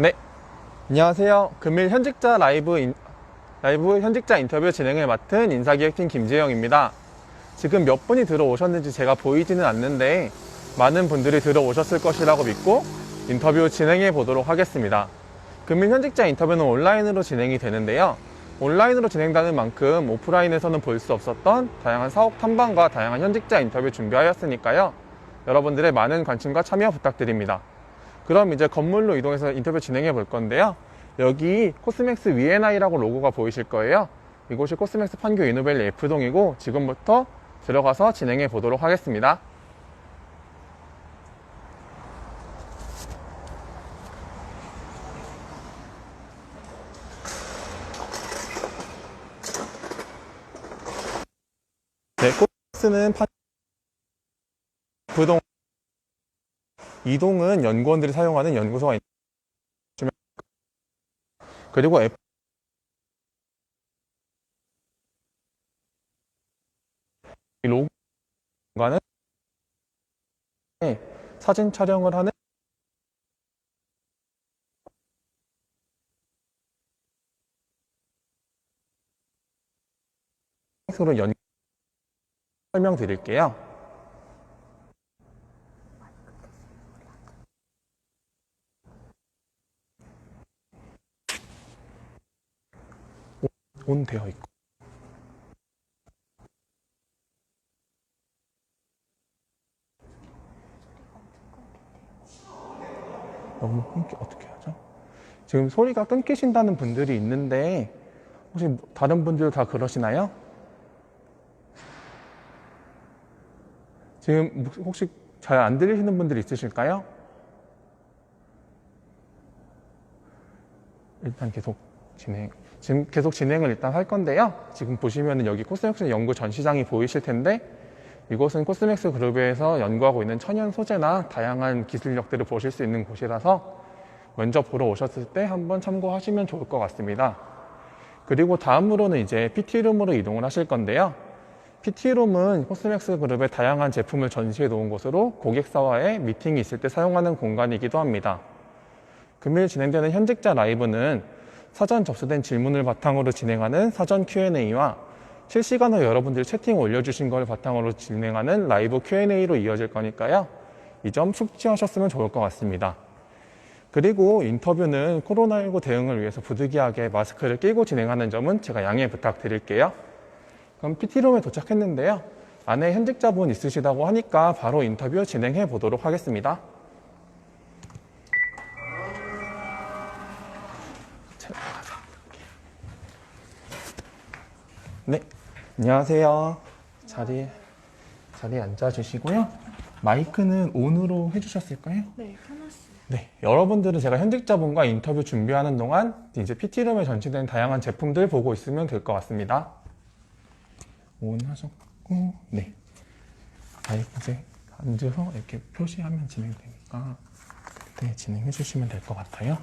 네, 안녕하세요. 금일 현직자 라이브 현직자 인터뷰 진행을 맡은 인사기획팀 김재영입니다. 지금 몇 분이 들어오셨는지 제가 보이지는 않는데 많은 분들이 들어오셨을 것이라고 믿고 인터뷰 진행해 보도록 하겠습니다. 금일 현직자 인터뷰는 온라인으로 진행이 되는데요. 온라인으로 진행되는 만큼 오프라인에서는 볼 수 없었던 다양한 사업 탐방과 다양한 현직자 인터뷰 준비하였으니까요. 여러분들의 많은 관심과 참여 부탁드립니다. 그럼 이제 건물로 이동해서 인터뷰 진행해 볼 건데요. 여기 코스맥스 V&I라고 로고가 보이실 거예요. 이곳이 코스맥스 판교 이노밸리 F동이고 지금부터 들어가서 진행해 보도록 하겠습니다. 네, 코스맥스는 F동, 이동은 연구원들이 사용하는 연구소가 있습니다. 그리고 이 로고 공간은 사진 촬영을 하는 서로 설명드릴게요. 온 되어 있고 너무 어떻게 하죠? 지금 소리가 끊기신다는 분들이 있는데 혹시 다른 분들 다 그러시나요? 지금 혹시 잘 안 들리시는 분들 있으실까요? 일단 지금 계속 진행을 일단 할 건데요. 지금 보시면은 여기 코스맥스 연구 전시장이 보이실 텐데 이곳은 코스맥스 그룹에서 연구하고 있는 천연 소재나 다양한 기술력들을 보실 수 있는 곳이라서 먼저 보러 오셨을 때 한번 참고하시면 좋을 것 같습니다. 그리고 다음으로는 이제 PT룸으로 이동을 하실 건데요. PT룸은 코스맥스 그룹의 다양한 제품을 전시해 놓은 곳으로 고객사와의 미팅이 있을 때 사용하는 공간이기도 합니다. 금일 진행되는 현직자 라이브는 사전 접수된 질문을 바탕으로 진행하는 사전 Q&A와 실시간으로 여러분들이 채팅 올려주신 걸 바탕으로 진행하는 라이브 Q&A로 이어질 거니까요. 이 점 숙지하셨으면 좋을 것 같습니다. 그리고 인터뷰는 코로나19 대응을 위해서 부득이하게 마스크를 끼고 진행하는 점은 제가 양해 부탁드릴게요. 그럼 PT룸에 도착했는데요. 안에 현직자분 있으시다고 하니까 바로 인터뷰 진행해 보도록 하겠습니다. 네, 안녕하세요. 자리에 앉아주시고요. 마이크는 온으로 해주셨을까요? 네, 켜놨어요. 네, 여러분들은 제가 현직자분과 인터뷰 준비하는 동안 이제 PT룸에 전시된 다양한 제품들 보고 있으면 될 것 같습니다. 온 하셨고, 네. 마이크에 앉아서 이렇게 표시하면 진행되니까 그때 진행해 주시면 될 것 같아요.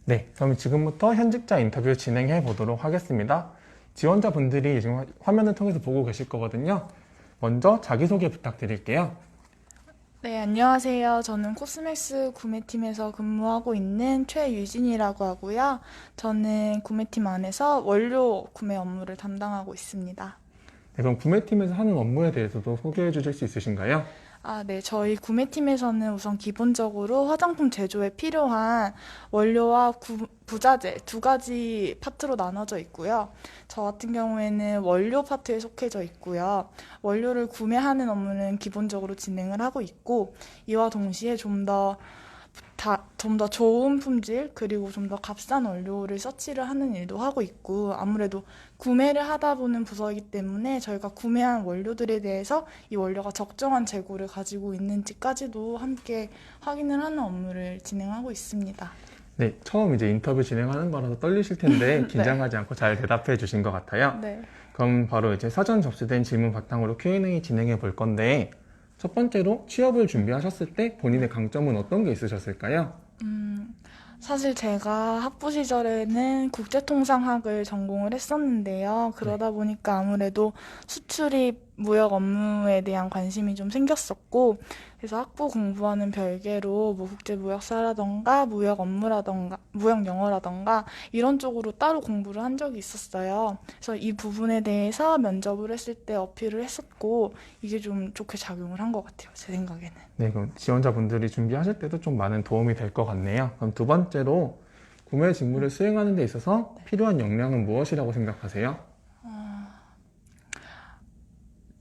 네, 그럼 지금부터 현직자 인터뷰 진행해 보도록 하겠습니다. 지원자분들이 지금 화면을 통해서 보고 계실 거거든요. 먼저 자기소개 부탁드릴게요. 네, 안녕하세요. 저는 코스맥스 구매팀에서 근무하고 있는 최유진이라고 하고요. 저는 구매팀 안에서 원료 구매 업무를 담당하고 있습니다. 네, 그럼 구매팀에서 하는 업무에 대해서도 소개해 주실 수 있으신가요? 네. 저희 구매팀에서는 우선 기본적으로 화장품 제조에 필요한 원료와 부자재 두 가지 파트로 나눠져 있고요. 저 같은 경우에는 원료 파트에 속해져 있고요. 원료를 구매하는 업무는 기본적으로 진행을 하고 있고, 이와 동시에 좀 더 좋은 품질, 그리고 좀 더 값싼 원료를 서치를 하는 일도 하고 있고, 아무래도 구매를 하다 보는 부서이기 때문에 저희가 구매한 원료들에 대해서 이 원료가 적정한 재고를 가지고 있는지까지도 함께 확인을 하는 업무를 진행하고 있습니다. 네, 처음 이제 인터뷰 진행하는 거라서 떨리실 텐데 긴장하지 않고 잘 대답해 주신 것 같아요. 네. 그럼 바로 이제 사전 접수된 질문 바탕으로 Q&A 진행해 볼 건데 첫 번째로 취업을 준비하셨을 때 본인의 강점은 어떤 게 있으셨을까요? 사실 제가 학부 시절에는 국제통상학을 전공을 했었는데요. 그러다 보니까 아무래도 수출입 무역 업무에 대한 관심이 좀 생겼었고, 그래서 학부 공부와는 별개로 뭐 국제무역사라던가 무역 업무라던가 무역 영어라던가 이런 쪽으로 따로 공부를 한 적이 있었어요. 그래서 이 부분에 대해서 면접을 했을 때 어필을 했었고, 이게 좀 좋게 작용을 한 것 같아요. 제 생각에는. 네, 그럼 지원자분들이 준비하실 때도 좀 많은 도움이 될 것 같네요. 그럼 두 번째로 구매 직무를 수행하는 데 있어서 필요한 역량은 무엇이라고 생각하세요?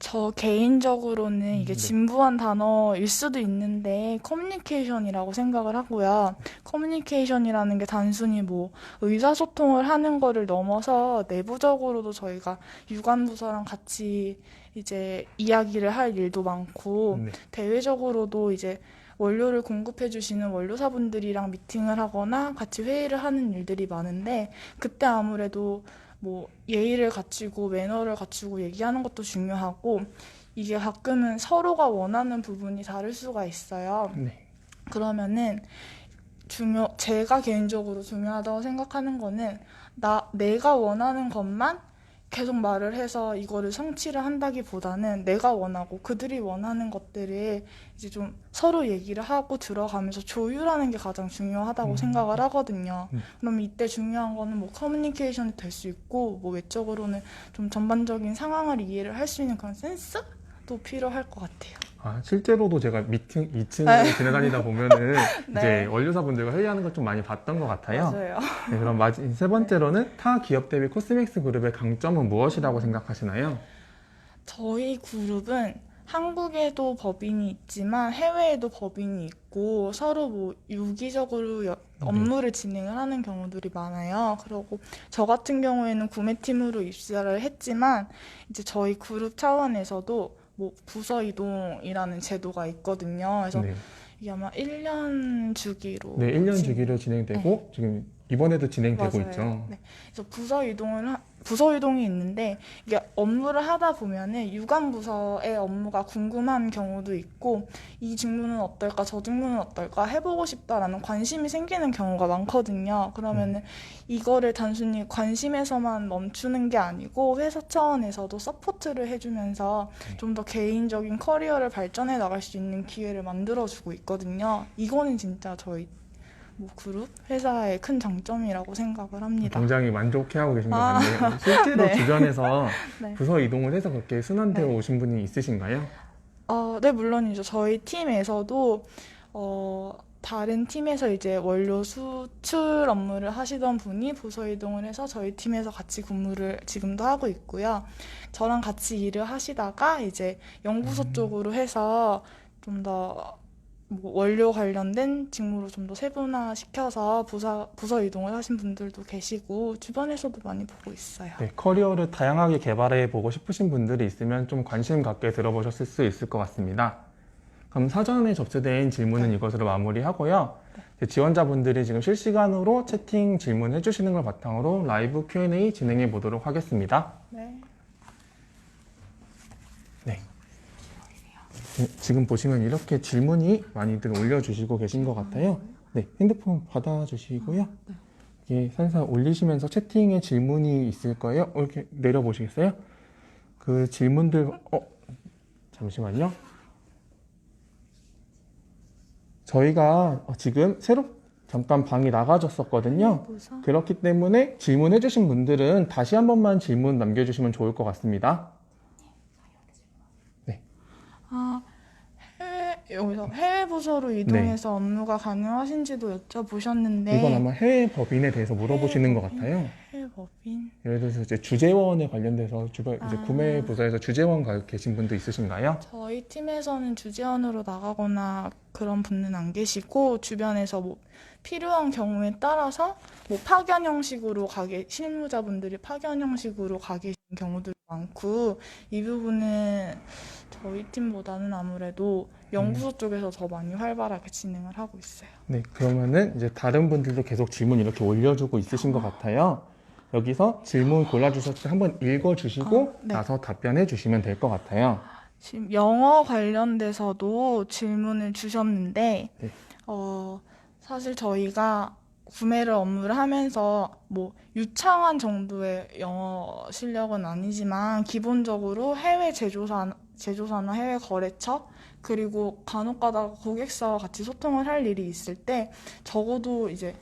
저 개인적으로는 이게 네. 진부한 단어일 수도 있는데 커뮤니케이션이라고 생각을 하고요. 커뮤니케이션이라는 게 단순히 뭐 의사소통을 하는 거를 넘어서 내부적으로도 저희가 유관부서랑 같이 이제 이야기를 할 일도 많고 네. 대외적으로도 이제 원료를 공급해 주시는 원료사분들이랑 미팅을 하거나 같이 회의를 하는 일들이 많은데 그때 아무래도 뭐 예의를 갖추고 매너를 갖추고 얘기하는 것도 중요하고 이게 가끔은 서로가 원하는 부분이 다를 수가 있어요. 네. 그러면은 제가 개인적으로 중요하다고 생각하는 거는 내가 원하는 것만 계속 말을 해서 이거를 성취를 한다기보다는 내가 원하고 그들이 원하는 것들을 이제 좀 서로 얘기를 하고 들어가면서 조율하는 게 가장 중요하다고 생각을 하거든요. 그럼 이때 중요한 거는 뭐 커뮤니케이션이 될 수 있고 뭐 외적으로는 좀 전반적인 상황을 이해를 할 수 있는 그런 센스도 필요할 것 같아요. 실제로도 제가 미팅 2층을 지나다니다 보면은 네. 이제 원료사분들과 회의하는 걸 좀 많이 봤던 것 같아요. 맞아요. 네, 그럼 세 번째로는 타 기업 대비 코스맥스 그룹의 강점은 무엇이라고 생각하시나요? 저희 그룹은 한국에도 법인이 있지만 해외에도 법인이 있고 서로 뭐 유기적으로 업무를 진행을 하는 경우들이 많아요. 그리고 저 같은 경우에는 구매팀으로 입사를 했지만 이제 저희 그룹 차원에서도 뭐 부서 이동이라는 제도가 있거든요. 그래서 네. 이게 아마 1년 주기로 네, 1년 주기로 진행되고 지금 이번에도 진행되고 맞아요. 있죠. 네. 그래서 부서 이동이 있는데 이게 업무를 하다 보면은 유관 부서의 업무가 궁금한 경우도 있고 이 직무는 어떨까 저 직무는 어떨까 해보고 싶다라는 관심이 생기는 경우가 많거든요. 그러면은 이거를 단순히 관심에서만 멈추는 게 아니고 회사 차원에서도 서포트를 해주면서 좀 더 개인적인 커리어를 발전해 나갈 수 있는 기회를 만들어주고 있거든요. 이거는 진짜 저희 뭐 그룹 회사의 큰 장점이라고 생각을 합니다. 굉장히 만족해하고 계신 것 같네요. 실제로 네. 주변에서 네. 부서 이동을 해서 그렇게 순환되어 네. 오신 분이 있으신가요? 네, 물론이죠. 저희 팀에서도 다른 팀에서 이제 원료 수출 업무를 하시던 분이 부서 이동을 해서 저희 팀에서 같이 근무를 지금도 하고 있고요. 저랑 같이 일을 하시다가 이제 연구소 쪽으로 해서 좀 더 뭐 원료 관련된 직무로 좀 더 세분화 시켜서 부서 이동을 하신 분들도 계시고 주변에서도 많이 보고 있어요. 네, 커리어를 다양하게 개발해 보고 싶으신 분들이 있으면 좀 관심 갖게 들어보셨을 수 있을 것 같습니다. 그럼 사전에 접수된 질문은 이것으로 마무리하고요. 지원자분들이 지금 실시간으로 채팅 질문해 주시는 걸 바탕으로 라이브 Q&A 진행해 보도록 하겠습니다. 네. 지금 보시면 이렇게 질문이 많이들 올려주시고 계신 것 같아요. 네, 핸드폰 받아주시고요. 이게 살살 올리시면서 채팅에 질문이 있을 거예요. 이렇게 내려보시겠어요? 그 질문들, 잠시만요. 저희가 지금 새로 잠깐 방이 나가졌었거든요. 그렇기 때문에 질문해주신 분들은 다시 한 번만 질문 남겨주시면 좋을 것 같습니다. 여기서 해외 부서로 이동해서 업무가 가능하신지도 여쭤보셨는데 이건 아마 해외 법인에 대해서 물어보시는 것 같아요. 해외 법인? 예를 들어서 이제 주재원에 관련돼서 이제 구매 부서에서 주재원 계신 분도 있으신가요? 저희 팀에서는 주재원으로 나가거나 그런 분은 안 계시고 주변에서 뭐 필요한 경우에 따라서 뭐 파견 형식으로 실무자분들이 파견 형식으로 가 계신 경우도 많고 이 부분은 저희 팀보다는 아무래도 연구소 쪽에서 더 많이 활발하게 진행을 하고 있어요. 네, 그러면은 이제 다른 분들도 계속 질문 이렇게 올려주고 있으신 것 같아요. 여기서 질문 골라주셨을 때 한번 읽어주시고 네. 나서 답변해 주시면 될 것 같아요. 지금 영어 관련돼서도 질문을 주셨는데, 네. 사실 저희가 구매를 업무를 하면서 뭐 유창한 정도의 영어 실력은 아니지만 기본적으로 해외 제조사나 해외 거래처 그리고 간혹가다가 고객사와 같이 소통을 할 일이 있을 때 적어도 이제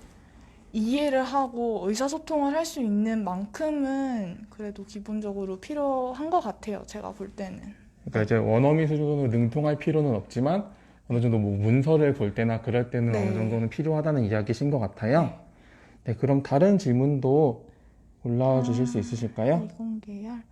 이해를 하고 의사소통을 할 수 있는 만큼은 그래도 기본적으로 필요한 것 같아요. 제가 볼 때는. 그러니까 이제 원어민 수준으로 능통할 필요는 없지만 어느 정도 뭐 문서를 볼 때나 그럴 때는 네. 어느 정도는 필요하다는 이야기신 것 같아요. 네, 그럼 다른 질문도 올라와 주실 수 있으실까요? 이공계열.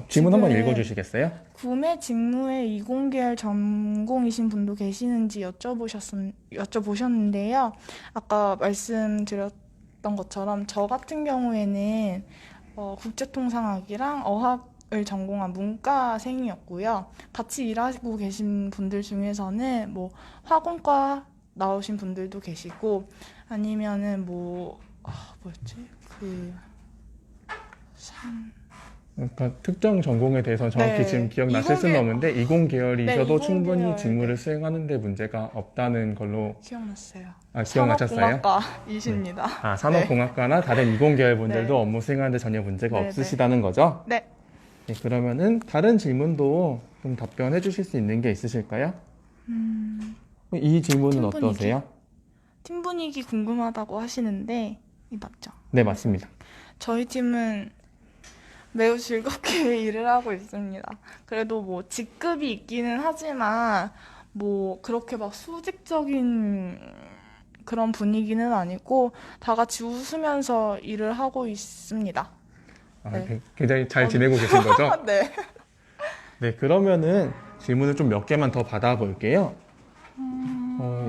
질문 한번 지금 읽어주시겠어요? 구매 직무에 이공계열 전공이신 분도 계시는지 여쭤보셨는데요. 아까 말씀드렸던 것처럼 저 같은 경우에는 국제통상학이랑 어학을 전공한 문과생이었고요. 같이 일하고 계신 분들 중에서는 뭐 화공과 나오신 분들도 계시고 아니면은 뭐였지? 그러니까 특정 전공에 대해서 정확히 네, 지금 기억나실 수는 없는데 이공 계열이셔도 네, 충분히 이공계열, 직무를 네. 수행하는 데 문제가 없다는 걸로 기억났어요. 기억나셨어요? 산업공학과이십니다. 네. 산업공학과나 다른 이공 계열 분들도 네. 업무 수행하는 데 전혀 문제가 네, 없으시다는 거죠? 네. 네, 그러면은 다른 질문도 좀 답변해 주실 수 있는 게 있으실까요? 이 질문은 팀 분위기? 어떠세요? 팀 분위기 궁금하다고 하시는데, 이 맞죠? 네, 맞습니다. 저희 팀은 매우 즐겁게 일을 하고 있습니다. 그래도 뭐 직급이 있기는 하지만, 뭐 그렇게 막 수직적인 그런 분위기는 아니고, 다 같이 웃으면서 일을 하고 있습니다. 네. 굉장히 잘 지내고 계신 거죠? 네. 네, 그러면은 질문을 좀 몇 개만 더 받아볼게요.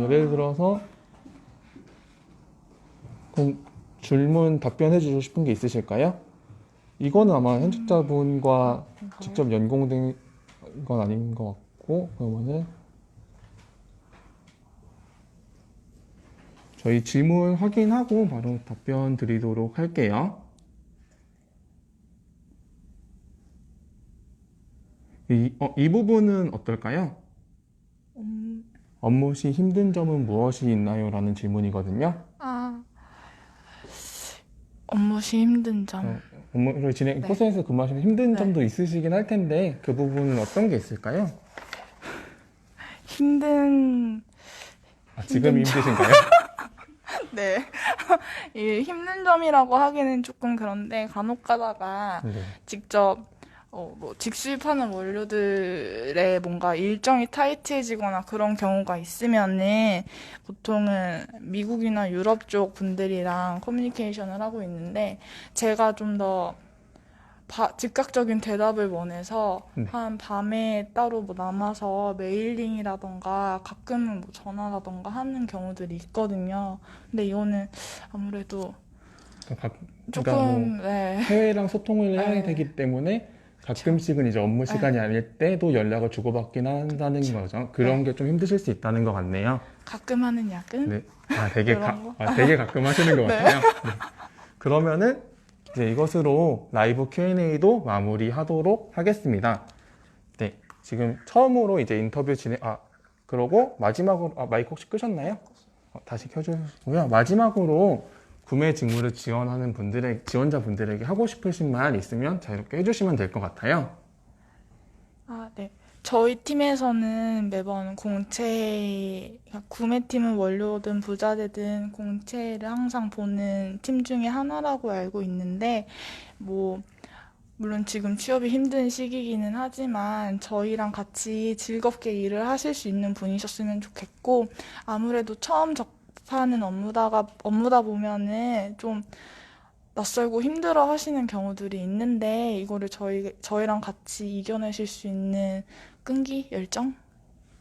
예를 들어서 그럼 질문 답변해 주고 싶은 게 있으실까요? 이거는 아마 현직자분과 직접 연공된 건 아닌 것 같고 그러면은 저희 질문 확인하고 바로 답변 드리도록 할게요. 이 부분은 어떨까요? 업무 시 힘든 점은 무엇이 있나요? 라는 질문이거든요. 업무 시 힘든 점. 업무를 네. 코스에서 근무하시면 힘든 네. 점도 있으시긴 할 텐데 그 부분은 어떤 게 있을까요? 지금 힘드신가요? 네. 이 힘든 점이라고 하기는 조금 그런데 간혹 가다가 네. 직접 뭐 직수입하는 원료들의 뭔가 일정이 타이트해지거나 그런 경우가 있으면은 보통은 미국이나 유럽 쪽 분들이랑 커뮤니케이션을 하고 있는데 제가 좀 더 즉각적인 대답을 원해서 네. 한 밤에 따로 뭐 남아서 메일링이라던가 가끔은 뭐 전화라던가 하는 경우들이 있거든요. 근데 이거는 아무래도 그러니까 조금 뭐 네. 해외랑 소통을 해야 네. 되기 때문에 가끔씩은 이제 업무 시간이 아닐 때도 연락을 주고받긴 한다는 거죠. 그런 게 좀 힘드실 수 있다는 것 같네요. 가끔 하는 야근? 네. 그런 거? 되게 가끔 하시는 것 네. 같아요. 네. 그러면은 이제 이것으로 라이브 Q&A도 마무리하도록 하겠습니다. 네. 지금 처음으로 이제 인터뷰 그러고 마지막으로, 마이크 혹시 끄셨나요? 다시 켜주시고요. 마지막으로 구매 직무를 지원하는 지원자분들에게 하고 싶으신 말 있으면 자유롭게 해주시면 될 것 같아요. 네. 저희 팀에서는 매번 구매팀은 원료든 부자재든 공채를 항상 보는 팀 중에 하나라고 알고 있는데, 물론 지금 취업이 힘든 시기이기는 하지만 저희랑 같이 즐겁게 일을 하실 수 있는 분이셨으면 좋겠고, 아무래도 처음 접하는 업무다 보면은 좀 낯설고 힘들어 하시는 경우들이 있는데, 이거를 저희랑 같이 이겨내실 수 있는 끈기, 열정?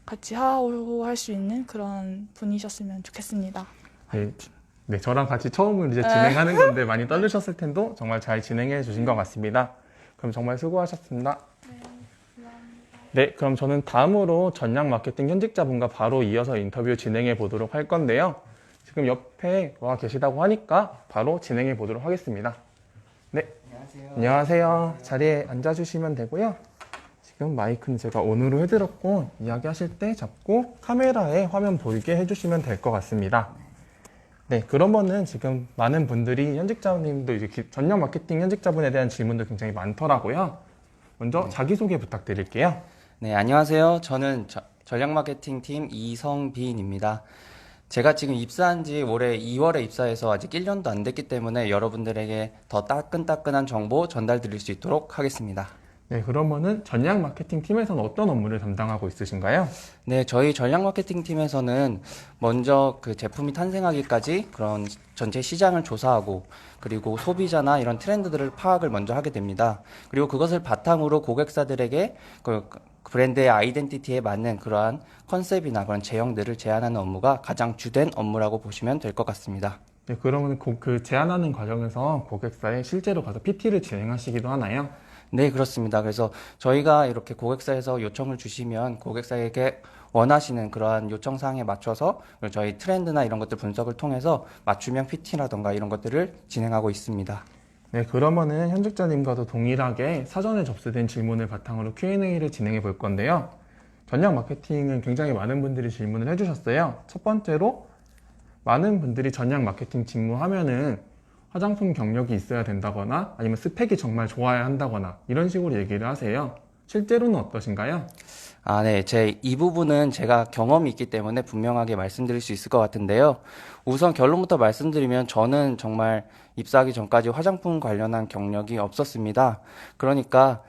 같이 하호할 수 있는 그런 분이셨으면 좋겠습니다. 네, 저랑 같이 처음으로 이제 진행하는 건데 많이 떨리셨을 텐데 정말 잘 진행해 주신 것 같습니다. 그럼 정말 수고하셨습니다. 네, 그럼 저는 다음으로 전략 마케팅 현직자분과 바로 이어서 인터뷰 진행해 보도록 할 건데요. 지금 옆에 와 계시다고 하니까 바로 진행해 보도록 하겠습니다. 네, 안녕하세요. 자리에 앉아주시면 되고요. 지금 마이크는 제가 온으로 해드렸고 이야기하실 때 잡고 카메라에 화면 보이게 해주시면 될 것 같습니다. 네, 그러면은 지금 많은 분들이 현직자님도 이제 전략 마케팅 현직자분에 대한 질문도 굉장히 많더라고요. 먼저 자기소개 부탁드릴게요. 네, 안녕하세요. 저는 전략 마케팅 팀 이성빈입니다. 제가 지금 입사한 지 올해 2월에 입사해서 아직 1년도 안 됐기 때문에 여러분들에게 더 따끈따끈한 정보 전달 드릴 수 있도록 하겠습니다. 네, 그러면은 전략 마케팅 팀에서는 어떤 업무를 담당하고 있으신가요? 네, 저희 전략 마케팅 팀에서는 먼저 그 제품이 탄생하기까지 그런 전체 시장을 조사하고 그리고 소비자나 이런 트렌드들을 파악을 먼저 하게 됩니다. 그리고 그것을 바탕으로 고객사들에게 그 브랜드의 아이덴티티에 맞는 그러한 컨셉이나 그런 제형들을 제안하는 업무가 가장 주된 업무라고 보시면 될 것 같습니다. 네, 그러면 그 제안하는 과정에서 고객사에 실제로 가서 PT를 진행하시기도 하나요? 네, 그렇습니다. 그래서 저희가 이렇게 고객사에서 요청을 주시면 고객사에게 원하시는 그러한 요청 사항에 맞춰서 저희 트렌드나 이런 것들 분석을 통해서 맞춤형 PT라던가 이런 것들을 진행하고 있습니다. 네, 그러면은 현직자님과도 동일하게 사전에 접수된 질문을 바탕으로 Q&A를 진행해 볼 건데요. 전략 마케팅은 굉장히 많은 분들이 질문을 해주셨어요. 첫 번째로 많은 분들이 전략 마케팅 직무하면은 화장품 경력이 있어야 된다거나 아니면 스펙이 정말 좋아야 한다거나 이런 식으로 얘기를 하세요. 실제로는 어떠신가요? 네. 이 부분은 제가 경험이 있기 때문에 분명하게 말씀드릴 수 있을 것 같은데요. 우선 결론부터 말씀드리면 저는 정말 입사하기 전까지 화장품 관련한 경력이 없었습니다. 그러니까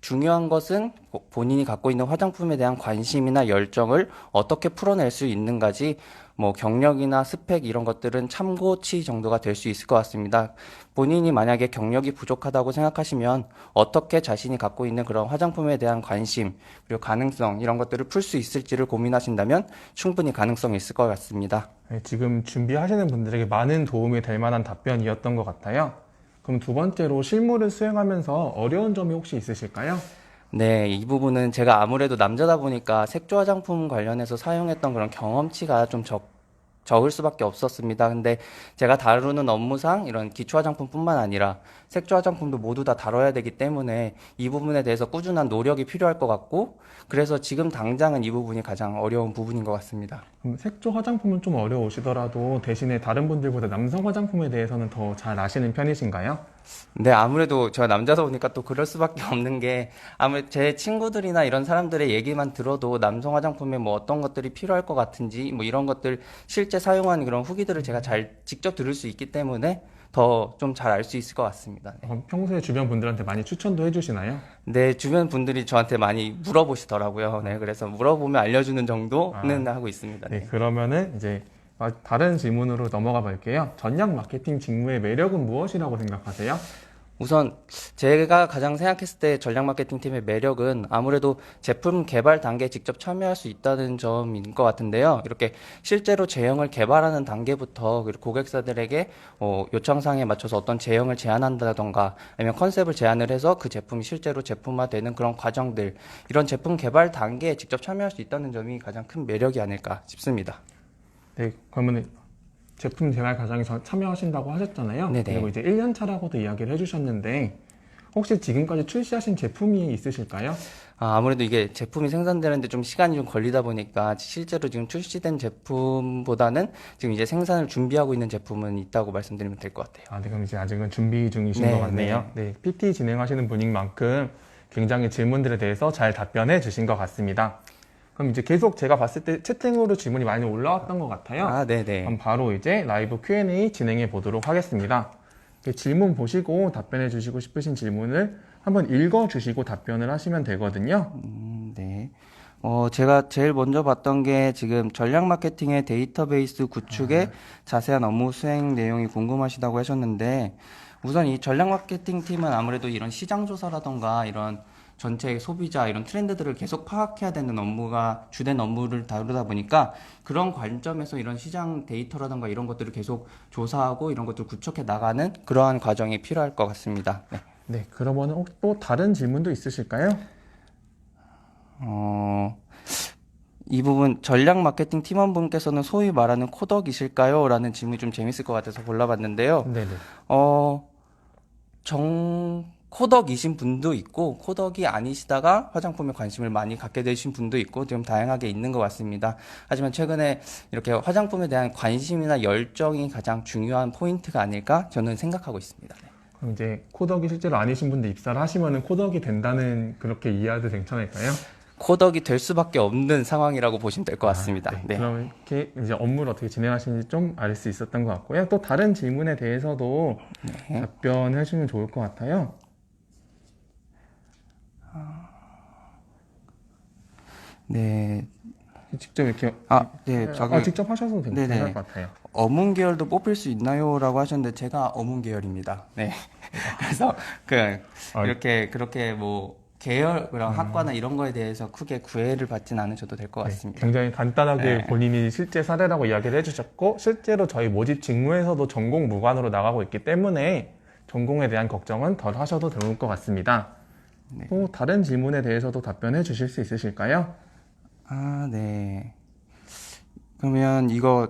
중요한 것은 본인이 갖고 있는 화장품에 대한 관심이나 열정을 어떻게 풀어낼 수 있는가지 뭐 경력이나 스펙 이런 것들은 참고치 정도가 될 수 있을 것 같습니다. 본인이 만약에 경력이 부족하다고 생각하시면 어떻게 자신이 갖고 있는 그런 화장품에 대한 관심 그리고 가능성 이런 것들을 풀 수 있을지를 고민하신다면 충분히 가능성이 있을 것 같습니다. 네, 지금 준비하시는 분들에게 많은 도움이 될 만한 답변이었던 것 같아요. 그럼 두 번째로 실무를 수행하면서 어려운 점이 혹시 있으실까요? 네, 이 부분은 제가 아무래도 남자다 보니까 색조 화장품 관련해서 사용했던 그런 경험치가 좀 적을 수밖에 없었습니다. 근데 제가 다루는 업무상 이런 기초 화장품뿐만 아니라 색조 화장품도 모두 다 다뤄야 되기 때문에 이 부분에 대해서 꾸준한 노력이 필요할 것 같고 그래서 지금 당장은 이 부분이 가장 어려운 부분인 것 같습니다. 그럼 색조 화장품은 좀 어려우시더라도 대신에 다른 분들보다 남성 화장품에 대해서는 더 잘 아시는 편이신가요? 네, 아무래도 제가 남자다 보니까 또 그럴 수밖에 없는 게 아무래도 제 친구들이나 이런 사람들의 얘기만 들어도 남성 화장품에 뭐 어떤 것들이 필요할 것 같은지 뭐 이런 것들 실제 사용한 그런 후기들을 제가 잘 직접 들을 수 있기 때문에 더 좀 잘 알 수 있을 것 같습니다. 네. 그럼 평소에 주변 분들한테 많이 추천도 해주시나요? 네, 주변 분들이 저한테 많이 물어보시더라고요. 네, 그래서 물어보면 알려주는 정도는 하고 있습니다. 네, 네. 그러면은 이제 다른 질문으로 넘어가 볼게요. 전략 마케팅 직무의 매력은 무엇이라고 생각하세요? 우선 제가 가장 생각했을 때 전략 마케팅 팀의 매력은 아무래도 제품 개발 단계에 직접 참여할 수 있다는 점인 것 같은데요. 이렇게 실제로 제형을 개발하는 단계부터 그리고 고객사들에게 요청사항에 맞춰서 어떤 제형을 제안한다던가 아니면 컨셉을 제안을 해서 그 제품이 실제로 제품화되는 그런 과정들 이런 제품 개발 단계에 직접 참여할 수 있다는 점이 가장 큰 매력이 아닐까 싶습니다. 네, 그러면 제품 개발 과정에 참여하신다고 하셨잖아요. 네네. 그리고 이제 1년 차라고도 이야기를 해주셨는데 혹시 지금까지 출시하신 제품이 있으실까요? 아무래도 이게 제품이 생산되는데 좀 시간이 좀 걸리다 보니까 실제로 지금 출시된 제품보다는 지금 이제 생산을 준비하고 있는 제품은 있다고 말씀드리면 될 것 같아요. 네, 그럼 이제 아직은 준비 중이신 네, 것 같네요. 네, PT 진행하시는 분인 만큼 굉장히 질문들에 대해서 잘 답변해 주신 것 같습니다. 그럼 이제 계속 제가 봤을 때 채팅으로 질문이 많이 올라왔던 것 같아요. 네네. 그럼 바로 이제 라이브 Q&A 진행해 보도록 하겠습니다. 질문 보시고 답변해 주시고 싶으신 질문을 한번 읽어 주시고 답변을 하시면 되거든요. 네. 제가 제일 먼저 봤던 게 지금 전략 마케팅의 데이터베이스 구축의 자세한 업무 수행 내용이 궁금하시다고 하셨는데 우선 이 전략 마케팅 팀은 아무래도 이런 시장 조사라던가 이런 전체 소비자 이런 트렌드들을 계속 파악해야 되는 업무가 주된 업무를 다루다 보니까 그런 관점에서 이런 시장 데이터라던가 이런 것들을 계속 조사하고 이런 것들을 구축해 나가는 그러한 과정이 필요할 것 같습니다. 네. 네, 그러면 혹시 또 다른 질문도 있으실까요? 이 부분 전략 마케팅 팀원분께서는 소위 말하는 코덕이실까요? 라는 질문이 좀 재밌을 것 같아서 골라봤는데요. 네네. 코덕이신 분도 있고 코덕이 아니시다가 화장품에 관심을 많이 갖게 되신 분도 있고 좀 다양하게 있는 것 같습니다. 하지만 최근에 이렇게 화장품에 대한 관심이나 열정이 가장 중요한 포인트가 아닐까 저는 생각하고 있습니다. 네. 그럼 이제 코덕이 실제로 아니신 분들 입사를 하시면은 코덕이 된다는 그렇게 이해해도 괜찮을까요? 코덕이 될 수밖에 없는 상황이라고 보시면 될 것 같습니다. 네. 네. 그럼 이렇게 이제 업무를 어떻게 진행하시는지 좀 알 수 있었던 것 같고요. 또 다른 질문에 대해서도 네. 답변해 주시면 좋을 것 같아요. 네. 직접 이렇게 네. 저기 직접 하셔도 네네. 괜찮을 것 같아요. 어문 계열도 뽑힐 수 있나요?라고 하셨는데 제가 어문 계열입니다. 네. 그래서 이렇게 그렇게 뭐 계열 그런 학과나 이런 거에 대해서 크게 구애를 받진 않으셔도 될 것 네, 같습니다. 굉장히 간단하게 네. 본인이 실제 사례라고 이야기를 해주셨고 실제로 저희 모집 직무에서도 전공 무관으로 나가고 있기 때문에 전공에 대한 걱정은 덜 하셔도 좋을 것 같습니다. 네. 또 다른 질문에 대해서도 답변해 주실 수 있으실까요? 네. 그러면 이거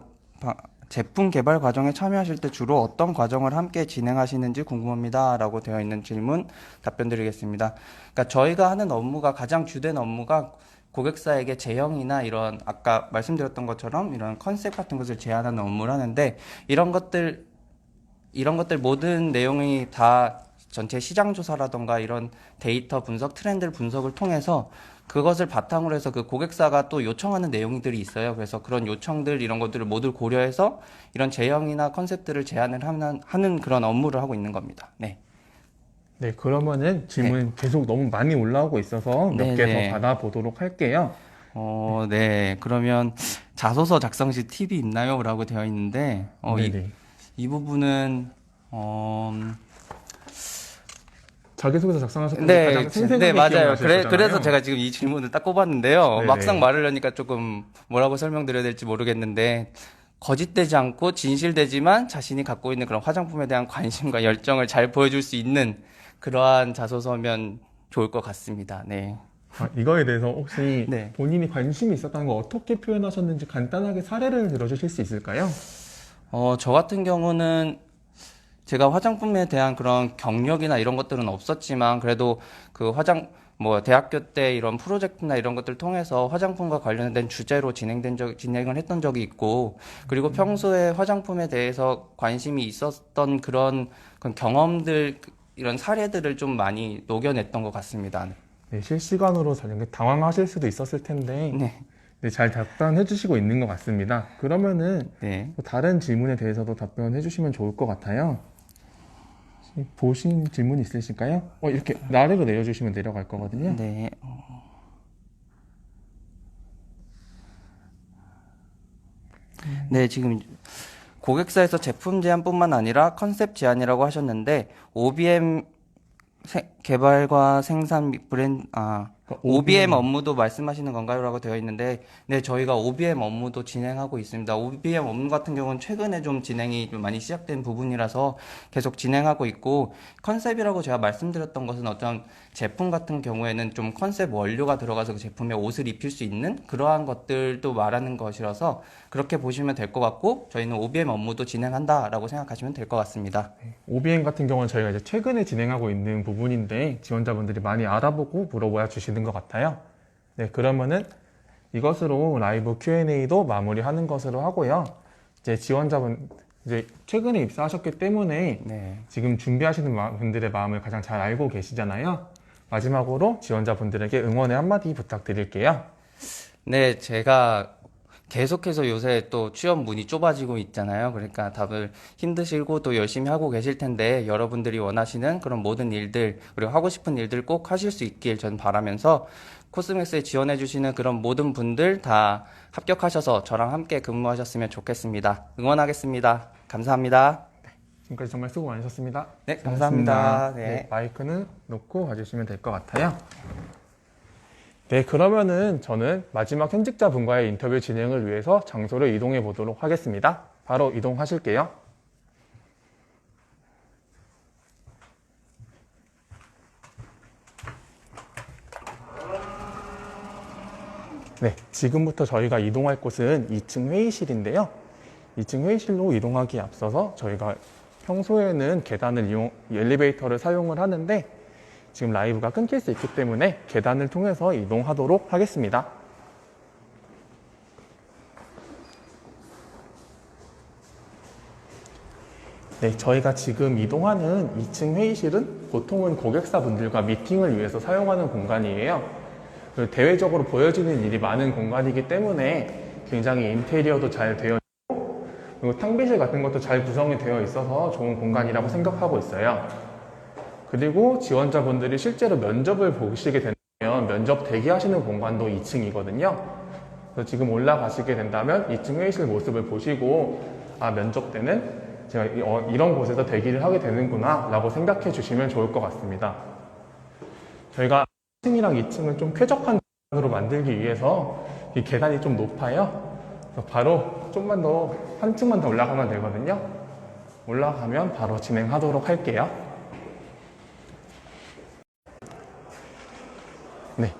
제품 개발 과정에 참여하실 때 주로 어떤 과정을 함께 진행하시는지 궁금합니다. 라고 되어 있는 질문 답변 드리겠습니다. 그러니까 저희가 하는 업무가 가장 주된 업무가 고객사에게 제형이나 이런 아까 말씀드렸던 것처럼 이런 컨셉 같은 것을 제안하는 업무를 하는데 이런 것들 모든 내용이 다 전체 시장 조사라던가 이런 데이터 분석, 트렌드 분석을 통해서 그것을 바탕으로 해서 그 고객사가 또 요청하는 내용들이 있어요. 그래서 그런 요청들 이런 것들을 모두 고려해서 이런 제형이나 컨셉들을 제안을 하는 그런 업무를 하고 있는 겁니다. 네. 네, 그러면은 질문 계속 너무 많이 올라오고 있어서 몇 개 네네. 더 받아보도록 할게요. 네. 그러면 자소서 작성 시 팁이 있나요? 라고 되어 있는데 네네. 이 부분은 자기소개서 작성하셨던 게 가장 네, 생생하게 맞아요. 기억나실 거잖아요. 그래서 제가 지금 이 질문을 딱 꼽았는데요. 네네. 막상 말을 하니까 조금 뭐라고 설명드려야 될지 모르겠는데, 거짓되지 않고 진실되지만 자신이 갖고 있는 그런 화장품에 대한 관심과 열정을 잘 보여줄 수 있는 그러한 자소서면 좋을 것 같습니다. 네. 이거에 대해서 혹시 네. 본인이 관심이 있었다는 거 어떻게 표현하셨는지 간단하게 사례를 들어주실 수 있을까요? 저 같은 경우는 제가 화장품에 대한 그런 경력이나 이런 것들은 없었지만 그래도 그 대학교 때 이런 프로젝트나 이런 것들 통해서 화장품과 관련된 주제로 진행을 했던 적이 있고 그리고 평소에 화장품에 대해서 관심이 있었던 그런 경험들, 이런 사례들을 좀 많이 녹여냈던 것 같습니다. 네, 실시간으로 당황하실 수도 있었을 텐데 네. 네, 잘 답변해 주시고 있는 것 같습니다. 그러면은 네. 또 다른 질문에 대해서도 답변해 주시면 좋을 것 같아요. 혹시 보신 질문 있으실까요? 이렇게 아래로 내려주시면 내려갈 거거든요. 네. 네, 지금 고객사에서 제품 제안뿐만 아니라 컨셉 제안이라고 하셨는데 OBM 개발과 생산 OBM 업무도 말씀하시는 건가요? 라고 되어 있는데, 네, 저희가 OBM 업무도 진행하고 있습니다. OBM 업무 같은 경우는 최근에 좀 진행이 좀 많이 시작된 부분이라서 계속 진행하고 있고, 컨셉이라고 제가 말씀드렸던 것은 어떤 제품 같은 경우에는 좀 컨셉 원료가 들어가서 그 제품에 옷을 입힐 수 있는 그러한 것들도 말하는 것이라서 그렇게 보시면 될 것 같고, 저희는 OBM 업무도 진행한다라고 생각하시면 될 것 같습니다. OBM 같은 경우는 저희가 이제 최근에 진행하고 있는 부분인데 지원자분들이 많이 알아보고 물어봐 주시는 것 같아요. 네, 그러면은 이것으로 라이브 Q&A도 마무리하는 것으로 하고요. 이제 이제 최근에 입사하셨기 때문에 네. 지금 준비하시는 분들의 마음을 가장 잘 알고 계시잖아요. 마지막으로 지원자분들에게 응원의 한마디 부탁드릴게요. 네, 제가 계속해서 요새 또 취업 문이 좁아지고 있잖아요. 그러니까 다들 힘드시고 또 열심히 하고 계실 텐데 여러분들이 원하시는 그런 모든 일들 그리고 하고 싶은 일들 꼭 하실 수 있길 전 바라면서 코스맥스에 지원해 주시는 그런 모든 분들 다 합격하셔서 저랑 함께 근무하셨으면 좋겠습니다. 응원하겠습니다. 감사합니다. 지금까지 정말 수고 많으셨습니다. 네, 감사합니다. 네. 마이크는 놓고 가주시면 될 것 같아요. 네, 그러면은 저는 마지막 현직자분과의 인터뷰 진행을 위해서 장소를 이동해 보도록 하겠습니다. 바로 이동하실게요. 네, 지금부터 저희가 이동할 곳은 2층 회의실인데요. 2층 회의실로 이동하기에 앞서서 저희가 평소에는 엘리베이터를 사용을 하는데 지금 라이브가 끊길 수 있기 때문에 계단을 통해서 이동하도록 하겠습니다. 네, 저희가 지금 이동하는 2층 회의실은 보통은 고객사분들과 미팅을 위해서 사용하는 공간이에요. 그리고 대외적으로 보여지는 일이 많은 공간이기 때문에 굉장히 인테리어도 잘 되어 있고 그리고 탕비실 같은 것도 잘 구성이 되어 있어서 좋은 공간이라고 생각하고 있어요. 그리고 지원자분들이 실제로 면접을 보시게 된다면 면접 대기하시는 공간도 2층이거든요. 그래서 지금 올라가시게 된다면 2층 회의실 모습을 보시고 면접 때는 제가 이런 곳에서 대기를 하게 되는구나 라고 생각해 주시면 좋을 것 같습니다. 저희가 1층이랑 2층을 좀 쾌적한 공간으로 만들기 위해서 이 계단이 좀 높아요. 그래서 바로 좀만 더, 한 층만 더 올라가면 되거든요. 올라가면 바로 진행하도록 할게요. 네.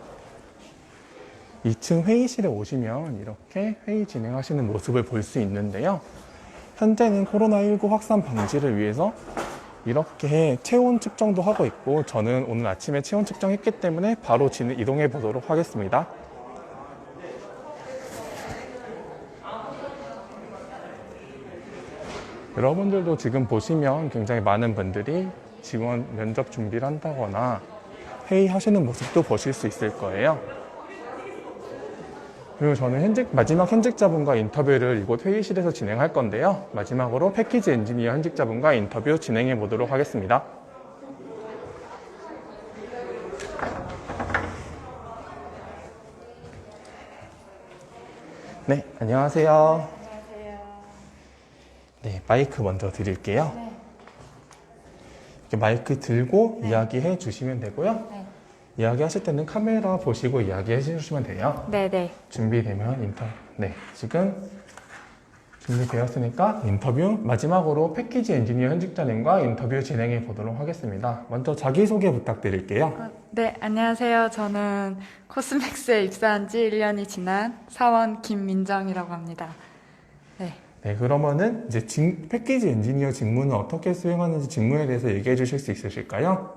2층 회의실에 오시면 이렇게 회의 진행하시는 모습을 볼 수 있는데요. 현재는 코로나19 확산 방지를 위해서 이렇게 체온 측정도 하고 있고 저는 오늘 아침에 체온 측정했기 때문에 바로 이동해 보도록 하겠습니다. 여러분들도 지금 보시면 굉장히 많은 분들이 지원 면접 준비를 한다거나 회의하시는 모습도 보실 수 있을 거예요. 그리고 저는 마지막 현직자분과 인터뷰를 이곳 회의실에서 진행할 건데요. 마지막으로 패키지 엔지니어 현직자분과 인터뷰 진행해 보도록 하겠습니다. 네, 안녕하세요. 안녕하세요. 네, 마이크 먼저 드릴게요. 네. 이렇게 마이크 들고 이야기해 주시면 되고요. 네. 이야기하실 때는 카메라 보시고 이야기해 주시면 돼요. 네네. 준비되면 네, 지금 준비되었으니까 인터뷰 마지막으로 패키지 엔지니어 현직자님과 인터뷰 진행해 보도록 하겠습니다. 먼저 자기소개 부탁드릴게요. 네, 안녕하세요. 저는 코스맥스에 입사한 지 1년이 지난 사원 김민정이라고 합니다. 네. 네, 그러면은 이제 패키지 엔지니어 직무는 어떻게 수행하는지 직무에 대해서 얘기해 주실 수 있으실까요?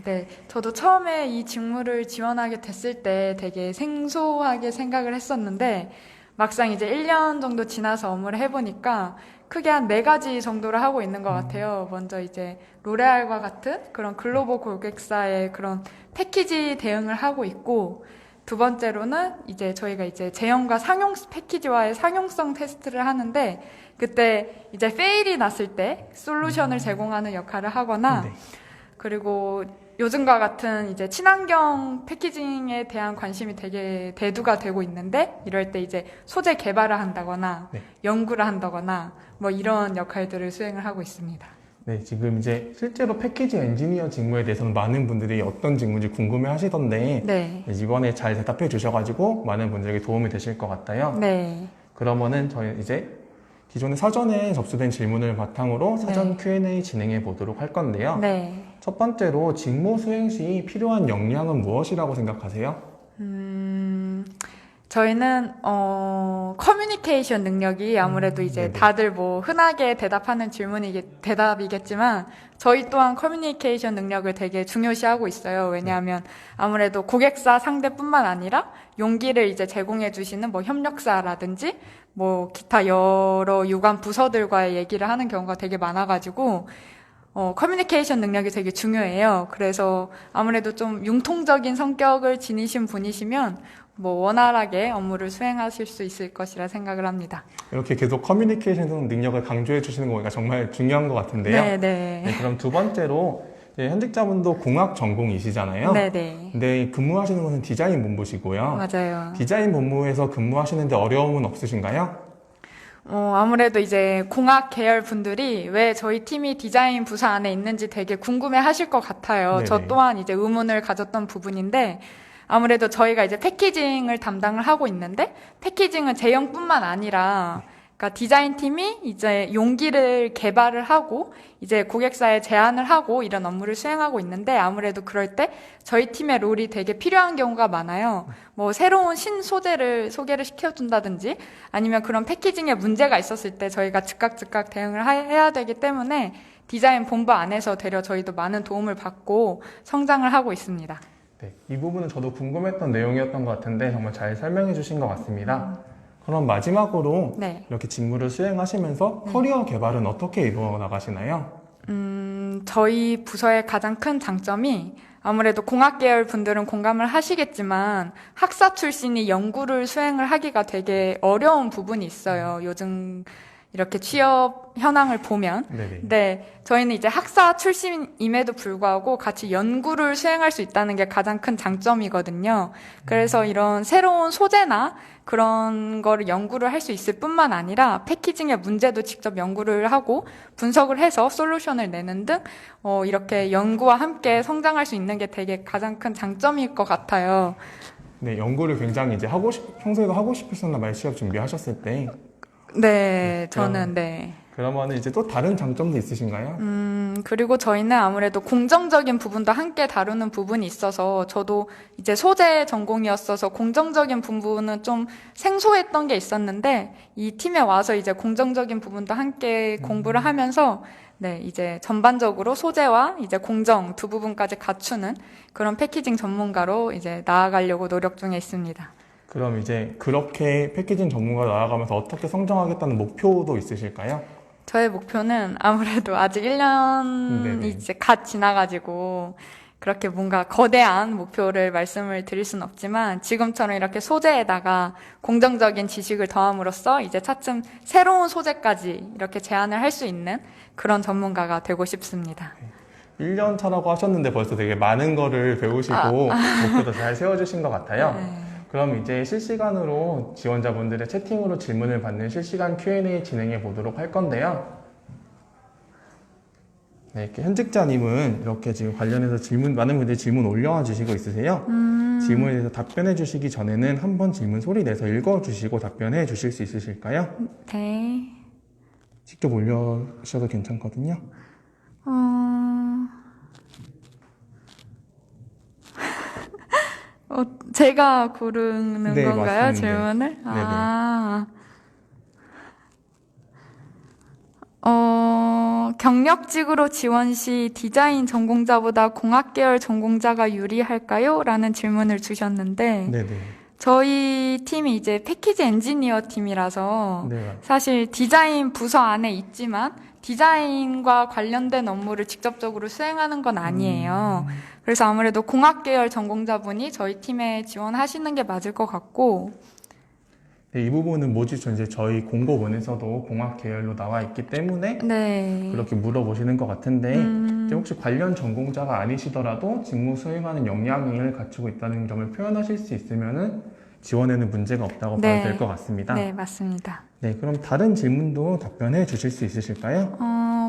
네. 저도 처음에 이 직무를 지원하게 됐을 때 되게 생소하게 생각을 했었는데 막상 이제 1년 정도 지나서 업무를 해보니까 크게 한 4가지 정도를 하고 있는 것 같아요. 먼저 이제 로레알과 같은 그런 글로벌 고객사의 그런 패키지 대응을 하고 있고, 두 번째로는 이제 저희가 이제 제형과 패키지와의 상용성 테스트를 하는데, 그때 이제 페일이 났을 때 솔루션을 제공하는 역할을 하거나, 네. 그리고 요즘과 같은 이제 친환경 패키징에 대한 관심이 되게 대두가 되고 있는데, 이럴 때 이제 소재 개발을 한다거나 네. 연구를 한다거나 뭐 이런 역할들을 수행을 하고 있습니다. 네, 지금 이제 실제로 패키지 엔지니어 직무에 대해서는 많은 분들이 어떤 직무인지 궁금해 하시던데 네. 이번에 잘 대답해 주셔가지고 많은 분들에게 도움이 되실 것 같아요. 네. 그러면은 저희 이제 기존에 사전에 접수된 질문을 바탕으로 사전 Q&A 진행해 보도록 할 건데요. 네. 첫 번째로 직무 수행 시 필요한 역량은 무엇이라고 생각하세요? 저희는 커뮤니케이션 능력이 아무래도 이제 네네. 다들 뭐 흔하게 대답하는 대답이겠지만 저희 또한 커뮤니케이션 능력을 되게 중요시하고 있어요. 왜냐하면 아무래도 고객사 상대뿐만 아니라 용기를 이제 제공해 주시는 뭐 협력사라든지 뭐 기타 여러 유관 부서들과의 얘기를 하는 경우가 되게 많아가지고 커뮤니케이션 능력이 되게 중요해요. 그래서 아무래도 좀 융통적인 성격을 지니신 분이시면 뭐 원활하게 업무를 수행하실 수 있을 것이라 생각을 합니다. 이렇게 계속 커뮤니케이션 능력을 강조해 주시는 거 보니까 정말 중요한 것 같은데요. 네네. 네, 그럼 두 번째로 이제 현직자분도 공학 전공이시잖아요. 네네. 근데 근무하시는 것은 디자인 본부시고요. 맞아요. 디자인 본부에서 근무하시는데 어려움은 없으신가요? 아무래도 이제 공학 계열 분들이 왜 저희 팀이 디자인 부서 안에 있는지 되게 궁금해 하실 것 같아요. 네네. 저 또한 이제 의문을 가졌던 부분인데, 아무래도 저희가 이제 패키징을 담당을 하고 있는데, 패키징은 제형뿐만 아니라, 그러니까 디자인 팀이 이제 용기를 개발을 하고, 이제 고객사에 제안을 하고 이런 업무를 수행하고 있는데, 아무래도 그럴 때 저희 팀의 롤이 되게 필요한 경우가 많아요. 뭐 새로운 신소재를 소개를 시켜준다든지, 아니면 그런 패키징에 문제가 있었을 때 저희가 즉각 대응을 해야 되기 때문에 디자인 본부 안에서 되려 저희도 많은 도움을 받고 성장을 하고 있습니다. 네, 이 부분은 저도 궁금했던 내용이었던 것 같은데 정말 잘 설명해 주신 것 같습니다. 그럼 마지막으로 네. 이렇게 직무를 수행하시면서 커리어 개발은 어떻게 이루어 나가시나요? 저희 부서의 가장 큰 장점이 아무래도 공학 계열 분들은 공감을 하시겠지만 학사 출신이 연구를 수행을 하기가 되게 어려운 부분이 있어요. 요즘 이렇게 취업 현황을 보면. 네네. 네, 저희는 이제 학사 출신임에도 불구하고 같이 연구를 수행할 수 있다는 게 가장 큰 장점이거든요. 그래서 이런 새로운 소재나 그런 거를 연구를 할 수 있을 뿐만 아니라 패키징의 문제도 직접 연구를 하고 분석을 해서 솔루션을 내는 등 이렇게 연구와 함께 성장할 수 있는 게 되게 가장 큰 장점일 것 같아요. 네, 연구를 굉장히 이제 평소에도 하고 싶으셨나 봐요. 취업 준비하셨을 때. 네, 저는 네. 그러면 이제 또 다른 장점도 있으신가요? 그리고 저희는 아무래도 공정적인 부분도 함께 다루는 부분이 있어서 저도 이제 소재 전공이었어서 공정적인 부분은 좀 생소했던 게 있었는데 이 팀에 와서 이제 공정적인 부분도 함께 공부를 하면서 네, 이제 전반적으로 소재와 이제 공정 두 부분까지 갖추는 그런 패키징 전문가로 이제 나아가려고 노력 중에 있습니다. 그럼 이제 그렇게 패키징 전문가로 나아가면서 어떻게 성장하겠다는 목표도 있으실까요? 저의 목표는 아무래도 아직 1년이 네네. 이제 갓 지나가지고 그렇게 뭔가 거대한 목표를 말씀을 드릴 수는 없지만 지금처럼 이렇게 소재에다가 공정적인 지식을 더함으로써 이제 차츰 새로운 소재까지 이렇게 제안을 할 수 있는 그런 전문가가 되고 싶습니다. 1년 차라고 하셨는데 벌써 되게 많은 거를 배우시고 목표도 잘 세워주신 것 같아요. 네. 그럼 이제 실시간으로 지원자분들의 채팅으로 질문을 받는 실시간 Q&A 진행해 보도록 할 건데요. 네, 이렇게 현직자님은 이렇게 지금 관련해서 많은 분들이 질문 올려와 주시고 있으세요. 질문에 대해서 답변해 주시기 전에는 한번 질문 소리 내서 읽어 주시고 답변해 주실 수 있으실까요? 네. 직접 올려주셔도 괜찮거든요. 제가 고르는 네, 건가요? 맞습니다. 질문을? 경력직으로 지원 시 디자인 전공자보다 공학 계열 전공자가 유리할까요? 라는 질문을 주셨는데, 네네. 저희 팀이 이제 패키지 엔지니어 팀이라서 네. 사실 디자인 부서 안에 있지만 디자인과 관련된 업무를 직접적으로 수행하는 건 아니에요. 그래서 아무래도 공학 계열 전공자분이 저희 팀에 지원하시는 게 맞을 것 같고, 네, 이 부분은 뭐지? 이제 저희 공고문에서도 공학 계열로 나와 있기 때문에 네. 그렇게 물어보시는 것 같은데 이제 혹시 관련 전공자가 아니시더라도 직무 수행하는 역량을 갖추고 있다는 점을 표현하실 수 있으면은 지원에는 문제가 없다고 네. 봐도 될 것 같습니다. 네, 맞습니다. 네, 그럼 다른 질문도 답변해 주실 수 있으실까요?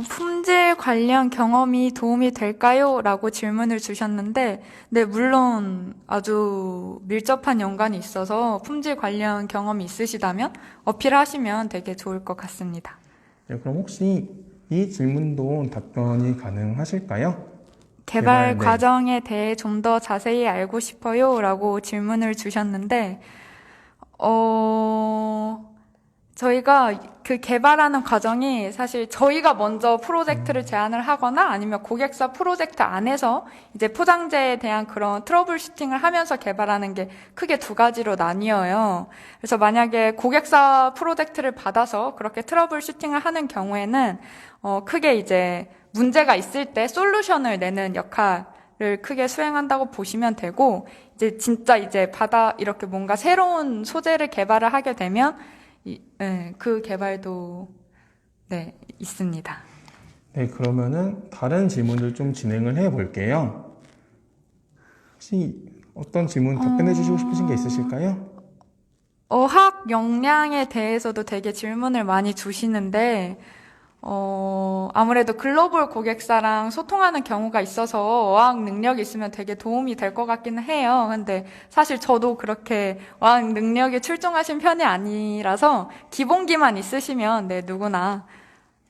품질 관련 경험이 도움이 될까요? 라고 질문을 주셨는데, 네, 물론 아주 밀접한 연관이 있어서 품질 관련 경험이 있으시다면 어필하시면 되게 좋을 것 같습니다. 네, 그럼 혹시 이 질문도 답변이 가능하실까요? 개발 네. 과정에 대해 좀 더 자세히 알고 싶어요. 라고 질문을 주셨는데, 저희가 그 개발하는 과정이 사실 저희가 먼저 프로젝트를 제안을 하거나 아니면 고객사 프로젝트 안에서 이제 포장재에 대한 그런 트러블 슈팅을 하면서 개발하는 게 크게 두 가지로 나뉘어요. 그래서 만약에 고객사 프로젝트를 받아서 그렇게 트러블 슈팅을 하는 경우에는 크게 이제 문제가 있을 때 솔루션을 내는 역할을 크게 수행한다고 보시면 되고, 이제 진짜 이제 이렇게 뭔가 새로운 소재를 개발을 하게 되면 그 개발도 네, 있습니다. 네, 그러면은 다른 질문을 좀 진행을 해 볼게요. 혹시 어떤 질문 답변해 주시고 싶으신 게 있으실까요? 어학 역량에 대해서도 되게 질문을 많이 주시는데, 아무래도 글로벌 고객사랑 소통하는 경우가 있어서 어학 능력이 있으면 되게 도움이 될 것 같기는 해요. 근데 사실 저도 그렇게 어학 능력이 출중하신 편이 아니라서 기본기만 있으시면 네, 누구나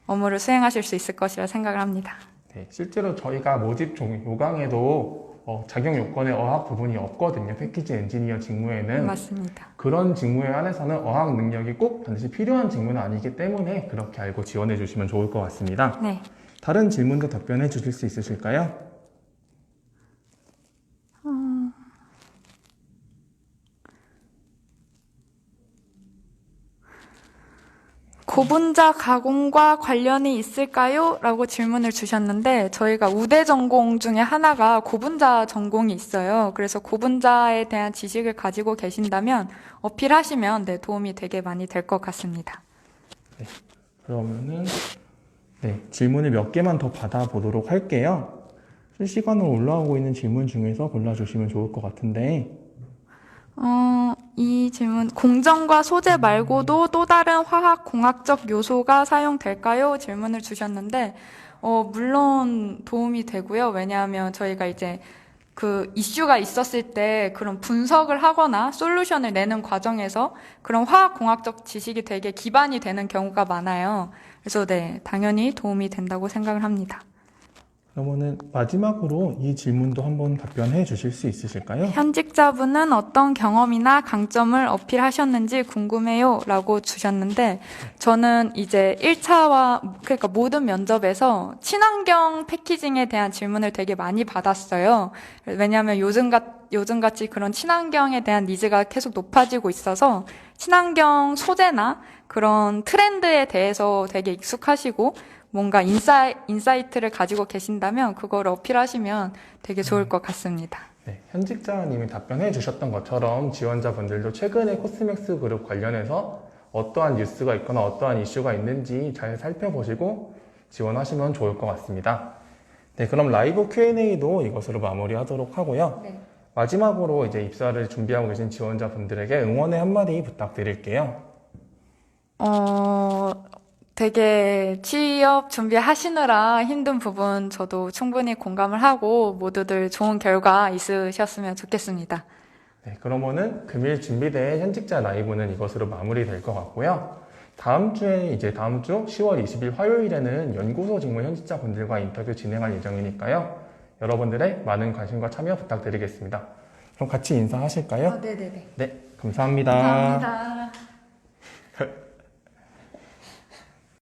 업무를 수행하실 수 있을 것이라 생각을 합니다. 네, 실제로 저희가 모집 요강에도 자격 요건에 어학 부분이 없거든요. 패키지 엔지니어 직무에는. 맞습니다. 그런 직무에 한해서는 어학 능력이 꼭 반드시 필요한 직무는 아니기 때문에 그렇게 알고 지원해 주시면 좋을 것 같습니다. 네. 다른 질문도 답변해 주실 수 있으실까요? 고분자 가공과 관련이 있을까요? 라고 질문을 주셨는데 저희가 우대 전공 중에 하나가 고분자 전공이 있어요. 그래서 고분자에 대한 지식을 가지고 계신다면 어필하시면 네, 도움이 되게 많이 될 것 같습니다. 그러면은 질문을 몇 개만 더 받아보도록 할게요. 실시간으로 올라오고 있는 질문 중에서 골라주시면 좋을 것 같은데 이 질문, 공정과 소재 말고도 또 다른 화학공학적 요소가 사용될까요? 질문을 주셨는데, 물론 도움이 되고요. 왜냐하면 저희가 이제 그 이슈가 있었을 때 그런 분석을 하거나 솔루션을 내는 과정에서 그런 화학공학적 지식이 되게 기반이 되는 경우가 많아요. 그래서 네, 당연히 도움이 된다고 생각을 합니다. 그러면은 마지막으로 이 질문도 한번 답변해 주실 수 있으실까요? 현직자분은 어떤 경험이나 강점을 어필하셨는지 궁금해요 라고 주셨는데 저는 이제 1차와 그러니까 모든 면접에서 친환경 패키징에 대한 질문을 되게 많이 받았어요. 왜냐하면 요즘같이 그런 친환경에 대한 니즈가 계속 높아지고 있어서 친환경 소재나 그런 트렌드에 대해서 되게 익숙하시고 뭔가 인사이트를 가지고 계신다면 그걸 어필하시면 되게 좋을 것 같습니다. 네, 현직자님이 답변해 주셨던 것처럼 지원자분들도 최근에 코스맥스 그룹 관련해서 어떠한 뉴스가 있거나 어떠한 이슈가 있는지 잘 살펴보시고 지원하시면 좋을 것 같습니다. 네, 그럼 라이브 Q&A도 이것으로 마무리하도록 하고요. 네. 마지막으로 이제 입사를 준비하고 계신 지원자분들에게 응원의 한마디 부탁드릴게요. 되게 취업 준비하시느라 힘든 부분 저도 충분히 공감을 하고 모두들 좋은 결과 있으셨으면 좋겠습니다. 네, 그러면은 금일 준비된 현직자 라이브는 이것으로 마무리될 것 같고요. 다음 주 10월 20일 화요일에는 연구소 직무 현직자분들과 인터뷰 진행할 예정이니까요. 여러분들의 많은 관심과 참여 부탁드리겠습니다. 그럼 같이 인사하실까요? 네네네. 네, 감사합니다. 감사합니다.